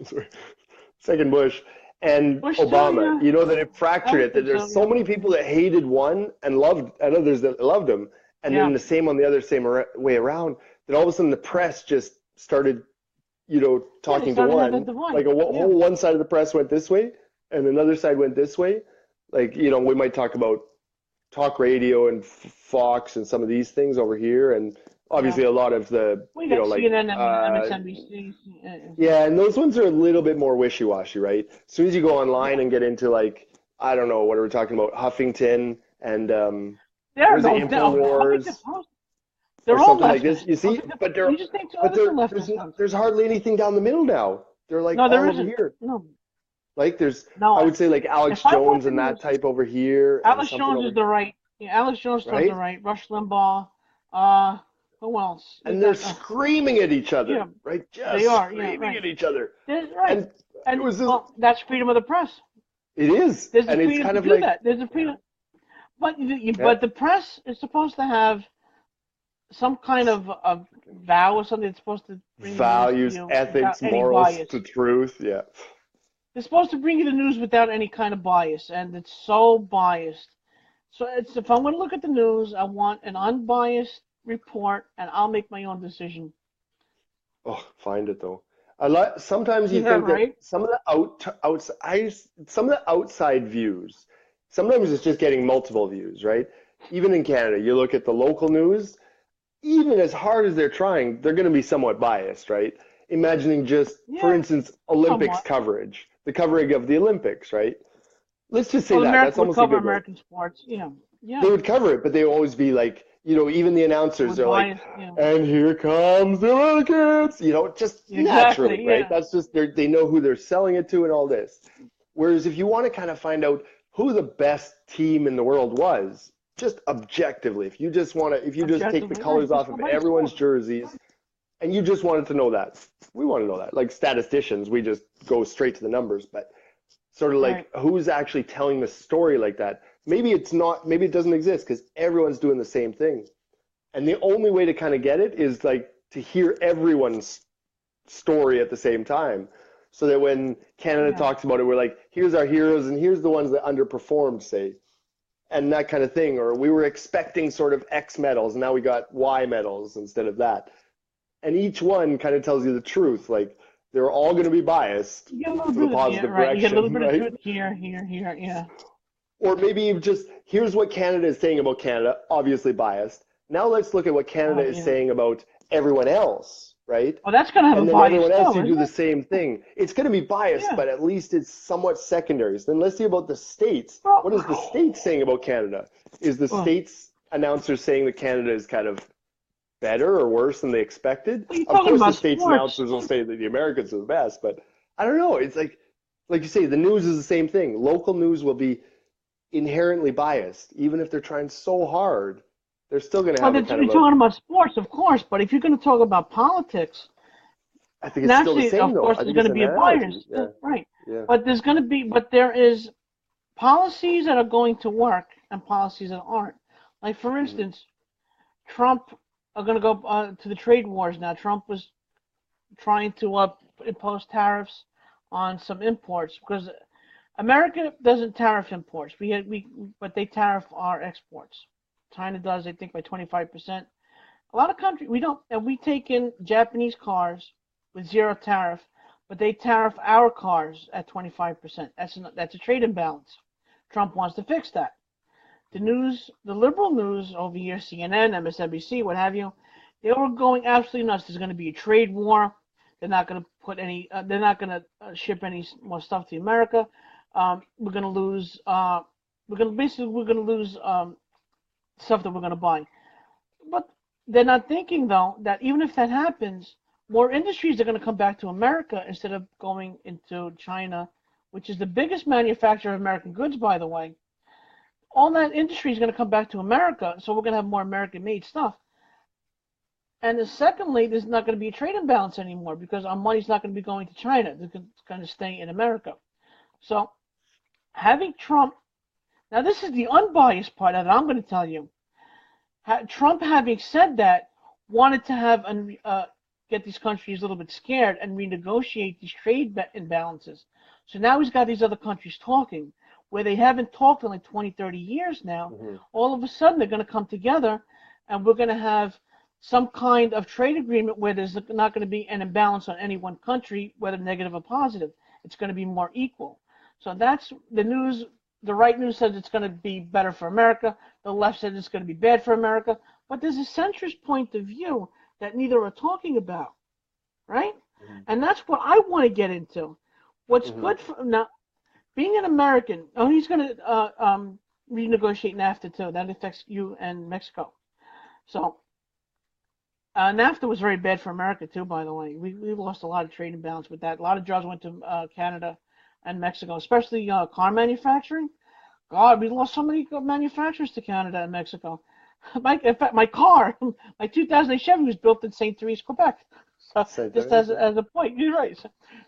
second Bush, and Bush too, Obama. yeah, That it I fractured would it. That think there's so, so yeah, many people that hated one and loved, and others that loved him, and then yeah, the same on the other, way around. That all of a sudden the press just started, yeah. They talking to started to have that one, divide, like a yeah, whole one side of the press went this way, and another side went this way. Like, we might talk about talk radio and Fox and some of these things over here, and yeah. obviously a lot of the, We got like, CNN, MSNBC, yeah, and those ones are a little bit more wishy-washy, right? As soon as you go online yeah. and get into like, I don't know, what are we talking about? Huffington and There what are is it, no, InfoWars Huffington Post. or They're all something like this. leftist. You see, You just think others are there's leftist ones. there's hardly anything down the middle now. They're like No, there all over isn't. here. No, Like I no. would say like Alex If I want Jones the and that news, type over here and Alex something Jones is over, the right. Yeah, Alex Jones towards the right? right. Rush Limbaugh. Uh, who else? You And they're got screaming at each yeah, other, right? they Just are. Yeah, screaming right. at each other. There's right. And it And was just, well, that's freedom of the press. it is. There's the And it's freedom kind to of do like, that. There's the freedom, but yeah, but the press is supposed to have some kind of vow or something. It's supposed to bring the news to values, you without ethics, any morals, bias. to truth. Yeah. They're supposed to bring you the news without any kind of bias, and it's so biased. So if I'm going to look at the news, I want an unbiased report, and I'll make my own decision. Oh, find it though. Sometimes you Yeah, think that right. some of the some of the outside views, sometimes it's just getting multiple views, right? Even in Canada, you look at the local news, even as hard as they're trying, they're going to be somewhat biased, right? Imagining just, for Yeah, instance, Olympics somewhat. coverage, the covering of the Olympics, right? Let's just say Well, that. America That's would almost a cover good way. American sports. Yeah, They yeah, would cover it, but they would always be like, even the announcers with are like, bias. Yeah, and here comes the Americans, just naturally, exactly. right? Yeah, That's just they know who they're selling it to and all this. Whereas if you want to kind of find out who the best team in the world was, just objectively, if you just take the objectively, right? colors Just off go of by the everyone's score. jerseys and you just wanted to know that, we want to know that. Like statisticians, we just go straight to the numbers, but sort of Right. like who's actually telling the story like that? Maybe it's not, maybe it doesn't exist because everyone's doing the same thing. And the only way to kind of get it is like to hear everyone's story at the same time. So that when Canada Yeah. talks about it, we're like, here's our heroes and here's the ones that underperformed, say, and that kind of thing. Or we were expecting sort of X medals, and now we got Y medals instead of that. And each one kind of tells you the truth. Like they're all going to be biased You get a little for the bit, yeah, positive right. You get a little direction, bit of right? truth here, here, here. Yeah. Or maybe just here's what Canada is saying about Canada, obviously biased. Now let's look at what Canada Oh, is yeah. saying about everyone else, right? Well, that's gonna have a And then bias everyone else, too, you do isn't the it? same thing. It's going to be biased, Yeah. but at least it's somewhat secondary. So then let's see about the states. Well, What is the states saying about Canada? Is the well, states announcers saying that Canada is kind of better or worse than they expected? you're Of talking course, the about states sports. announcers will say that the Americans are the best, but I don't know. It's like you say, the news is the same thing. Local news will be inherently biased, even if they're trying so hard. They're still going to Well, have a kind you're of a. talking about sports, of course, but if you're going to talk about politics, I think it's still the naturally, same of though. course, I there's think going it's to an be a analogy. bias. Yeah, Yeah, right. yeah. But there is policies that are going to work and policies that aren't. Like, for Hmm. instance, Trump are going to go to the trade wars now. Trump was trying to impose tariffs on some imports because America doesn't tariff imports. But they tariff our exports. China does, I think, by 25%. A lot of countries we don't, and we take in Japanese cars with zero tariff, but they tariff our cars at 25%. That's a trade imbalance. Trump wants to fix that. The Hmm. news, the liberal news over here, CNN, MSNBC, what have you, they were going absolutely nuts. There's going to be a trade war. They're not going to put any. They're not going to ship any more stuff to America. We're going to lose. We're going to lose stuff that we're going to buy. But they're not thinking though that even if that happens, more industries are going to come back to America instead of going into China, which is the biggest manufacturer of American goods, by the way. All that industry is going to come back to America, so we're going to have more American-made stuff. And then secondly, there's not going to be a trade imbalance anymore because our money's not going to be going to China. It's going to stay in America. So having Trump, now this is the unbiased part that I'm going to tell you. Trump, having said that, wanted to have get these countries a little bit scared and renegotiate these trade imbalances. So now he's got these other countries talking where they haven't talked in like 20, 30 years now. Hmm. All of a sudden, they're going to come together and we're going to have some kind of trade agreement where there's not going to be an imbalance on any one country, whether negative or positive. It's going to be more equal. So that's the news. The right news says it's going to be better for America. The left says it's going to be bad for America. But there's a centrist point of view that neither are talking about, right? Hmm. And that's what I want to get into. What's Hmm. good for now, being an American. Oh, he's going to renegotiate NAFTA too. That affects you and Mexico. So NAFTA was very bad for America too. By the way, we lost a lot of trade imbalance with that. A lot of jobs went to Canada and Mexico, especially car manufacturing. God, we lost so many manufacturers to Canada and Mexico. In fact, my car, my 2008 Chevy, was built in St. Therese, Quebec. So Same just thing. Yeah. as a point, you're right.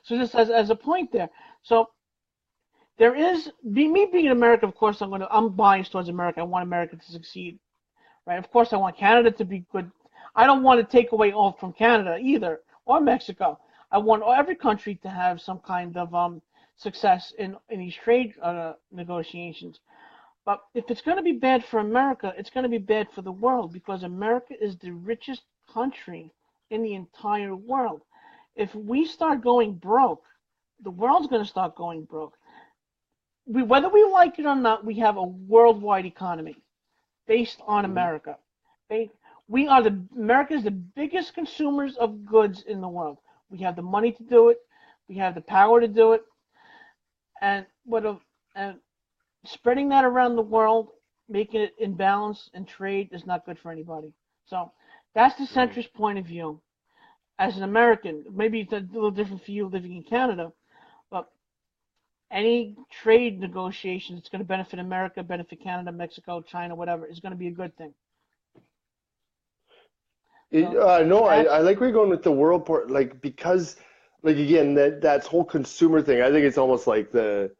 So just as a point there. So there is me being in America. Of course, I'm biased towards America. I want America to succeed, right? Of course, I want Canada to be good. I don't want to take away all from Canada either or Mexico. I want every country to have some kind of success in these trade negotiations. But if it's going to be bad for America, it's going to be bad for the world because America is the richest country in the entire world. If we start going broke, the world's going to start going broke. Whether we like it or not, we have a worldwide economy based on Hmm. America. They, we are America is the biggest consumers of goods in the world. We have the money to do it. We have the power to do it. And what a, and spreading that around the world. making it imbalance in trade is not good for anybody. So that's the Right. centrist point of view. As an American, maybe it's a little different for you living in Canada, but any trade negotiation that's going to benefit America, benefit Canada, Mexico, China, whatever, is going to be a good thing. So No, that's I like where you're going with the world port, like because, like again, that's whole consumer thing. I think it's almost like the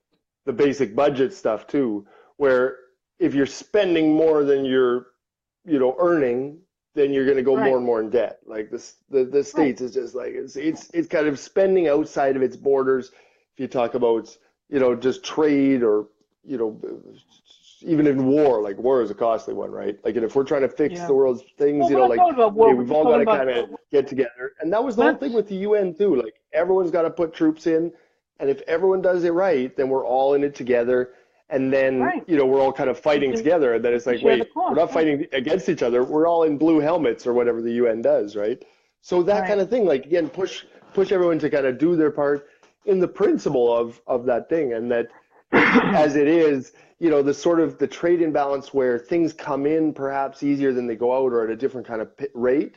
basic budget stuff too, where if you're spending more than you're, earning, then you're going to go more right, and more in debt. Like the right. states is just like it's kind of spending outside of its borders. If you talk about, just trade or, you know, even in war, like war is a costly one, right? Like, and if we're trying to fix Yeah. the world's things, Well, we're not like, talking about war. okay, We're we've just all got talking to about kind of get together. And that was the whole thing let's with the UN too. Like, everyone's got to put troops in, and if everyone does it right, then we're all in it together. And then, right. we're all kind of We fighting can together. And then we it's can like, share the wait, we're cost. not Right, fighting against each other. We're all in blue helmets or whatever the UN does, right? So that kind right. of thing, like again, push everyone to kind of do their part in the principle of that thing, and that as it is, the sort of the trade imbalance where things come in perhaps easier than they go out or at a different kind of rate,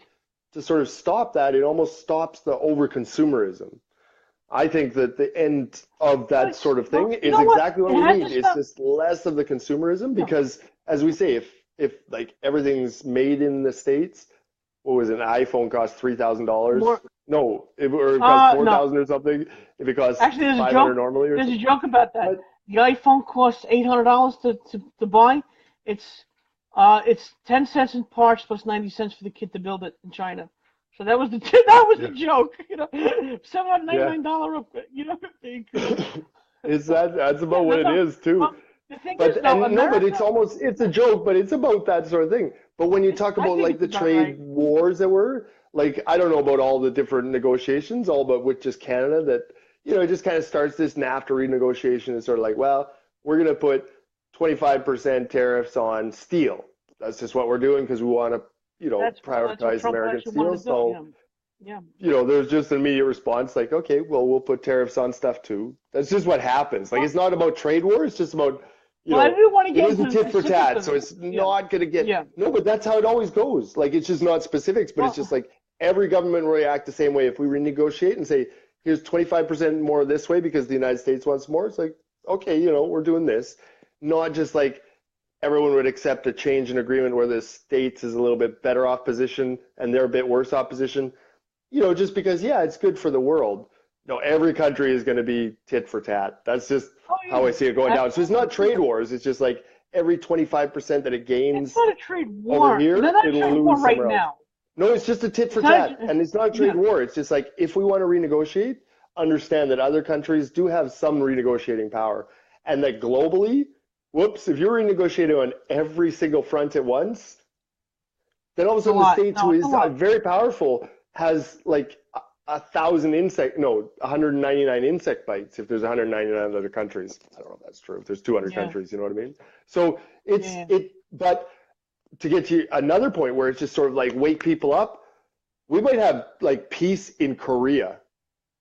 to sort of stop that, it almost stops the over consumerism. I think that the end of Well, that sort of well, thing you is know what? exactly what It we has to need. It's stop. just less of the consumerism Yeah, because, as we say, if like everything's made in the States, what was it, an iPhone cost $3,000? more. No, or it cost four No. thousand or something. If it costs Actually, there's a 500 joke. normally or There's a something. joke about that. But The iPhone costs $800 to buy. It's 10 cents in parts plus 90 cents for the kid to build it in China. So that was the that was the yeah, joke. Seven hundred ninety yeah. nine dollar increase. It's So that's yeah, about no, what it no. is too. Well, the thing is, But though, and no, but America. it's a joke, but it's about that sort of thing. But when you talk I about think like it's the about trade right. wars that were, like I don't know about all the different negotiations, all but with just Canada that, it just kind of starts this NAFTA renegotiation and sort of like, well, we're gonna put 25% tariffs on steel. That's just what we're doing because we want to, That's what prioritize Trump American actually wanted steel. to do. So Yeah, yeah. there's just an immediate response like, okay, well, we'll put tariffs on stuff too. That's just what happens. Like, Well, it's not about trade war. It's just about, well, I do want to it get is a into the tit for specifics tat. of So it. it's Yeah, not going to get, yeah. no, but that's how it always goes. Like, it's just not specifics, but it's just Well, like every government will react the same way. If we renegotiate and say, here's 25% more this way because the United States wants more, it's like, okay, we're doing this. Not just like everyone would accept a change in agreement where the States is a little bit better off position and they're a bit worse off position, just because, yeah, it's good for the world. No, every country is going to be tit for tat. That's just oh how I yeah, see it going down. So it's absolutely. not trade Yeah. wars. It's just like every 25% that it It's gains not a trade over war. They're here, not a it'll trade war lose right somewhere else. now. No, it's just a tit It's for not. tat. And it's not a trade Yeah. war. It's just like if we want to renegotiate, understand that other countries do have some renegotiating power. And that globally, whoops, if you're renegotiating on every single front at once, then all of a It's a sudden the lot. States, No, who it's a is lot. very powerful, has like a thousand insect, no, 199 insect bites if there's 199 other countries. I don't know if that's true. If there's 200 Yeah. countries, you know what I mean? So it's Yeah. but to get to another point where it's just sort of like wake people up, we might have like peace in Korea,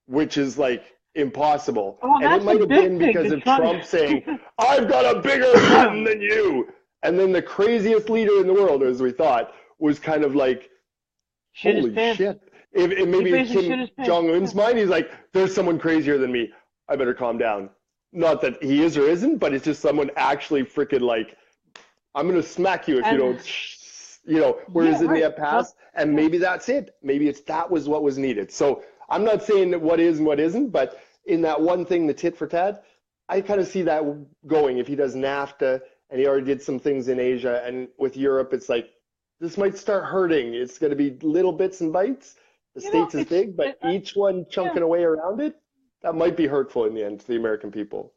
which is like impossible. Well, And it that's the might have big been thing. because They're of trying. Trump saying, I've got a bigger gun than you. And then the craziest leader in the world, as we thought, was kind of like, Shit his holy pants. shit. If He maybe in basically shit Kim his pants. Jong Yeah. Un's mind, he's like, there's someone crazier than me. I better calm down. Not that he is or isn't, but it's just someone actually freaking like, I'm going to smack you if you And don't, yeah, whereas in right. the So past, and yeah. maybe that's it. Maybe that was what was needed. So I'm not saying that what is and what isn't, but in that one thing, the tit for tat, I kind of see that going. If he does NAFTA and he already did some things in Asia and with Europe, it's like, this might start hurting. It's going to be little bits and bites. The States is It's big, but each one yeah. chunking away around it, that might be hurtful in the end to the American people.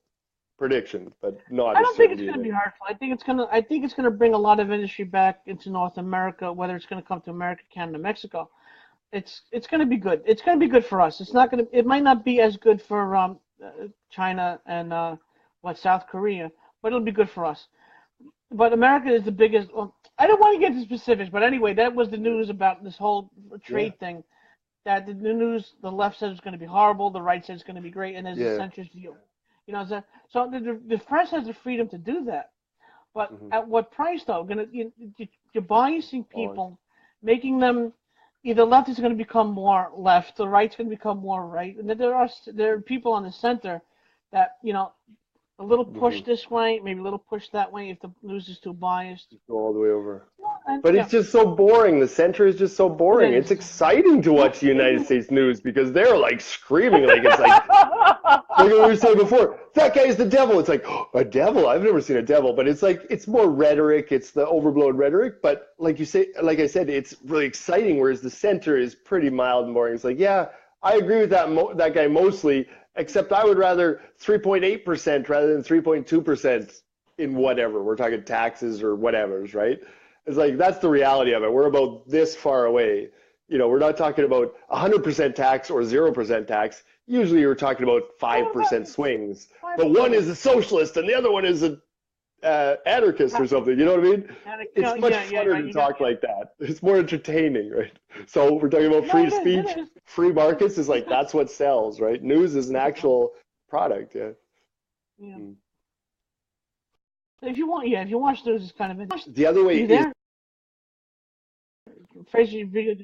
Prediction, but not I a don't think it's certainty going to there. be hurtful. I think it's going to bring a lot of industry back into North America, whether it's going to come to America, Canada, Mexico. It's going to be good. It's going to be good for us. It's not going to. It might not be as good for China and South Korea, but it'll be good for us. But America is the biggest. Well, I don't want to get into specifics, but anyway, that was the news about this whole Yeah, trade thing. That the news, the left says it's going to be horrible, the right says it's going to be great, and there's a yeah. centrist view. So the press has the freedom to do that. But Hmm. at what price though? You're biasing people, making them either left is going to become more left, the right's going to become more right, and then there are people on the center that a little Hmm. push this way, maybe a little push that way if the news is too biased. Go all the way over. And But yeah, it's just so boring. The center is just so it boring. It's is. exciting to Yeah, watch the it United is. States news because they're like screaming, like it's like we were saying before, that guy's the devil. It's like, oh, a devil? I've never seen a devil, but it's like it's more rhetoric. It's the overblown rhetoric. But like you say, like I said, it's really exciting. Whereas the center is pretty mild and boring. It's like, yeah, I agree with that guy mostly, except I would rather 3.8% rather than 3.2% in whatever. We're talking taxes or whatever's, right? It's like that's the reality of it. We're about this far away. We're not talking about 100% tax or 0% tax. Usually you're talking about What about 5% swings, but one 5%? is a socialist and the other one is a anarchist or something. You know what I mean? It's much Yeah, funner right. to You got talk like that. It's more entertaining, right? So we're talking about no, free it is. speech, It is. free markets is like that's what sells, right? News is an Yeah. actual product, yeah. Yeah. Mm. If you want, if you watch those, it's kind of interesting. The other Are way you is there? Fraser, you bigger.